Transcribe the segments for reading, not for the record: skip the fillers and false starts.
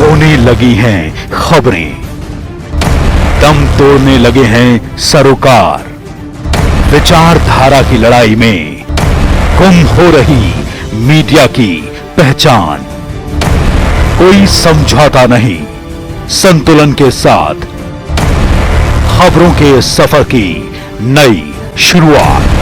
होने लगी हैं खबरें, दम तोड़ने लगे हैं सरोकार। विचारधारा की लड़ाई में गुम हो रही मीडिया की पहचान। कोई समझौता नहीं, संतुलन के साथ खबरों के सफर की नई शुरुआत।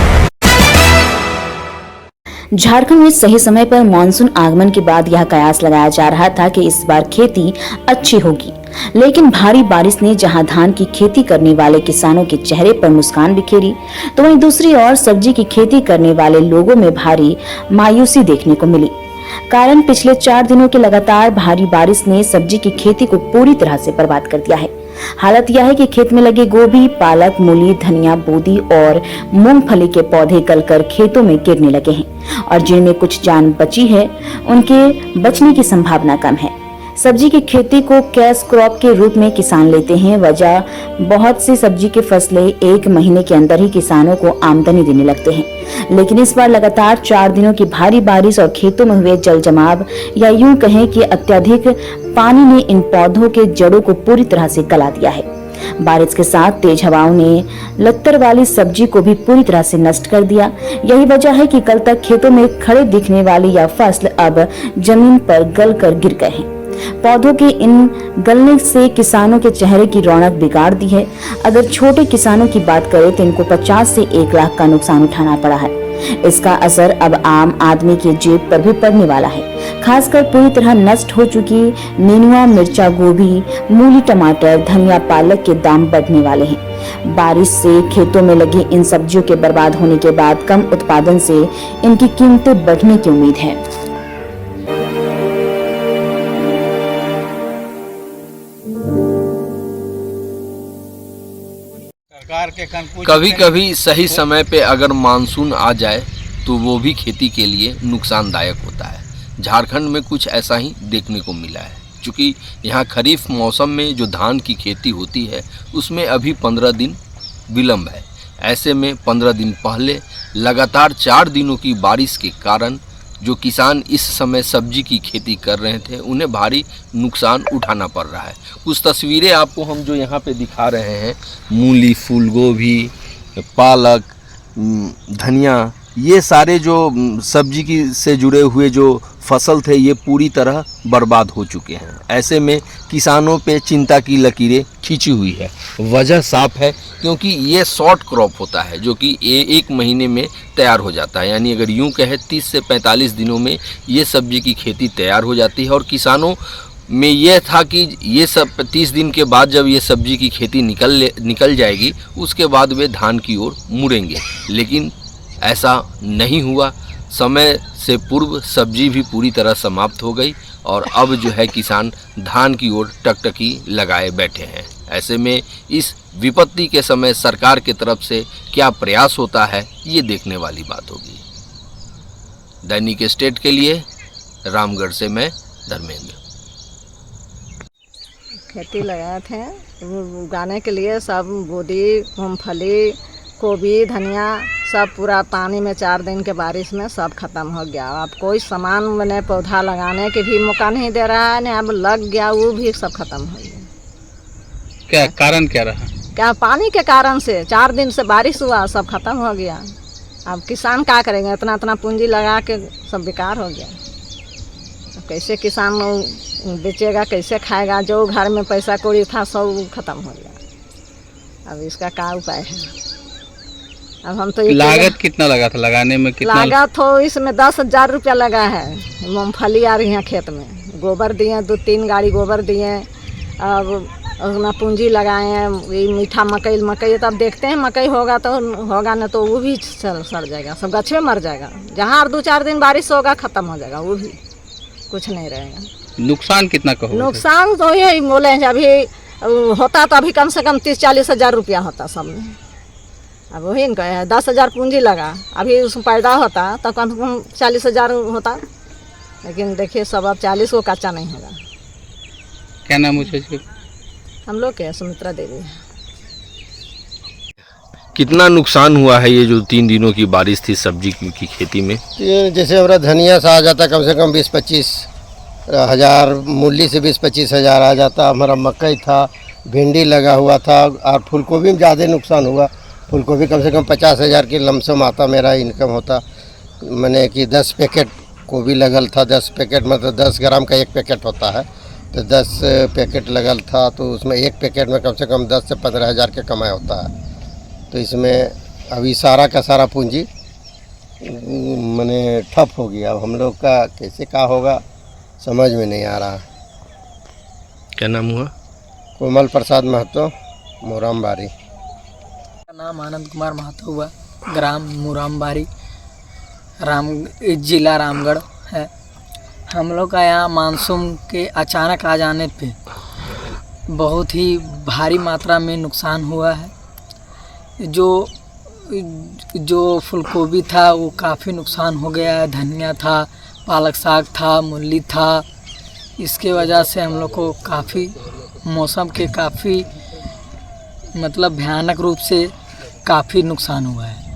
झारखंड में सही समय पर मानसून आगमन के बाद यह कयास लगाया जा रहा था कि इस बार खेती अच्छी होगी, लेकिन भारी बारिश ने जहां धान की खेती करने वाले किसानों के चेहरे पर मुस्कान बिखेरी, तो वहीं दूसरी ओर सब्जी की खेती करने वाले लोगों में भारी मायूसी देखने को मिली। कारण पिछले 4 दिनों के लगातार भारी बारिश ने सब्जी की खेती को पूरी तरह से बर्बाद कर दिया है। हालत यह है कि खेत में लगे गोभी, पालक, मूली, धनिया, बोदी और मूंगफली के पौधे गलकर खेतों में गिरने लगे हैं और जिनमें कुछ जान बची है, उनके बचने की संभावना कम है। सब्जी की खेती को कैश क्रॉप के रूप में किसान लेते हैं। वजह बहुत सी सब्जी की फसलें 1 महीने के अंदर ही किसानों को आमदनी देने लगते हैं, लेकिन इस बार लगातार 4 दिनों की भारी बारिश और खेतों में हुए जल जमाव या यूं कहें कि अत्यधिक पानी ने इन पौधों के जड़ों को पूरी तरह से गला दिया है। बारिश के साथ तेज हवाओं ने लत्तर वाली सब्जी को भी पूरी तरह से नष्ट कर दिया। यही वजह है कि कल तक खेतों में खड़े दिखने वाली यह फसल अब जमीन पर गलकर गिर गए हैं। पौधों के इन गलने से किसानों के चेहरे की रौनक बिगाड़ दी है। अगर छोटे किसानों की बात करें तो इनको 50 से 1 लाख का नुकसान उठाना पड़ा है। इसका असर अब आम आदमी की जेब पर भी पड़ने वाला है। खासकर पूरी तरह नष्ट हो चुकी नेनुआ, मिर्चा, गोभी, मूली, टमाटर, धनिया, पालक के दाम बढ़ने वाले हैं। बारिश से खेतों में लगी इन सब्जियों के बर्बाद होने के बाद कम उत्पादन से इनकी कीमतें बढ़ने की उम्मीद है। कभी कभी सही समय पे अगर मानसून आ जाए तो वो भी खेती के लिए नुकसानदायक होता है। झारखंड में कुछ ऐसा ही देखने को मिला है। क्योंकि यहाँ खरीफ मौसम में जो धान की खेती होती है उसमें अभी 15 दिन विलम्ब है। ऐसे में 15 दिन पहले लगातार 4 दिनों की बारिश के कारण जो किसान इस समय सब्जी की खेती कर रहे थे उन्हें भारी नुकसान उठाना पड़ रहा है। कुछ तस्वीरें आपको हम जो यहाँ पे दिखा रहे हैं, मूली, फूल गोभी, पालक, धनिया, ये सारे जो सब्जी की से जुड़े हुए जो फसल थे ये पूरी तरह बर्बाद हो चुके हैं। ऐसे में किसानों पे चिंता की लकीरें खींची हुई है। वजह साफ है क्योंकि ये शॉर्ट क्रॉप होता है जो कि 1 महीने में तैयार हो जाता है। यानी अगर यूं कहे 30 से 45 दिनों में ये सब्जी की खेती तैयार हो जाती है और किसानों में यह था कि ये सब 30 दिन के बाद जब ये सब्जी की खेती निकल जाएगी उसके बाद वे धान की ओर मुड़ेंगे, लेकिन ऐसा नहीं हुआ। समय से पूर्व सब्जी भी पूरी तरह समाप्त हो गई और अब जो है किसान धान की ओर टकटकी लगाए बैठे हैं। ऐसे में इस विपत्ति के समय सरकार की तरफ से क्या प्रयास होता है ये देखने वाली बात होगी। दैनिक स्टेट के लिए रामगढ़ से मैं धर्मेंद्र। खेती लगाए थे उगाने के लिए सब बोदी, मूंगफली, गोभी, धनिया सब पूरा पानी में 4 दिन के बारिश में सब खत्म हो गया। अब कोई सामान मैंने पौधा लगाने के भी मौका नहीं दे रहा है, अब लग गया वो भी सब खत्म हो गया। क्या कारण क्या रहा? क्या पानी के कारण से 4 दिन से बारिश हुआ, सब खत्म हो गया। अब किसान क्या करेंगे, इतना पूंजी लगा के सब बेकार हो गया। अब कैसे किसान बेचेगा, कैसे खाएगा? जो घर में पैसा कौड़ी था सब खत्म हो गया। अब इसका क्या उपाय है? अब हम तो लागत कितना लगा था लगाने में? कितना लागत तो इसमें 10,000 रुपया लगा है। मूंगफली आ रही है खेत में, गोबर दिए, 2-3 गाड़ी गोबर दिए, अब अपना पूंजी लगाए हैं। ये मीठा मकई तब देखते हैं, मकई होगा तो होगा, ना तो वो भी सड़ जाएगा, सब गछ में मर जाएगा। जहाँ 2-4 दिन बारिश होगा खत्म हो जाएगा, वो भी कुछ नहीं रहेगा। नुकसान कितना का होगा? नुकसान तो यही बोले हैं, अभी होता तो अभी कम से कम 30-40 हज़ार रुपया होता सब में। अब वही न कहे 10,000 पूंजी लगा, अभी उसमें पैदा होता तो कम से कम 40,000 होता, लेकिन देखिए सब अब 40 को कच्चा नहीं होगा। क्या नाम है? हम लोग के सुमित्रा देवी। कितना नुकसान हुआ है ये जो 3 दिनों की बारिश थी सब्जी की खेती में? जैसे हमारा धनिया सा आ जाता कम से कम 20-25 हज़ार, मूली से 20-25 हज़ार आ जाता। हमारा मकई था, भिंडी लगा हुआ था, और फूलगोभी में ज़्यादा नुकसान हुआ। फूलगोभी कम से कम 50 हज़ार की लमसम आता, मेरा इनकम होता। मैंने कि 10 पैकेट गोभी लगल था, 10 पैकेट मतलब 10 ग्राम का एक पैकेट होता है, तो 10 पैकेट लगल था, तो उसमें एक पैकेट में कम से कम 10 से 15 हज़ार के कमाई होता है। तो इसमें अभी सारा का सारा पूंजी मैंने ठप हो गया। अब हम लोग का कैसे क्या होगा समझ में नहीं आ रहा। क्या नाम हुआ? कोमल प्रसाद महतो, मुरामबारी। मेरा नाम आनंद कुमार महतो हुआ, ग्राम मुरामबारी, जिला रामगढ़ है। हम लोग का यहाँ मानसून के अचानक आ जाने पे बहुत ही भारी मात्रा में नुकसान हुआ है। जो फूलगोभी था वो काफ़ी नुकसान हो गया है, धनिया था, पालक साग था, मूली था। इसके वजह से हम लोग को काफ़ी मौसम के काफ़ी मतलब भयानक रूप से काफ़ी नुकसान हुआ है।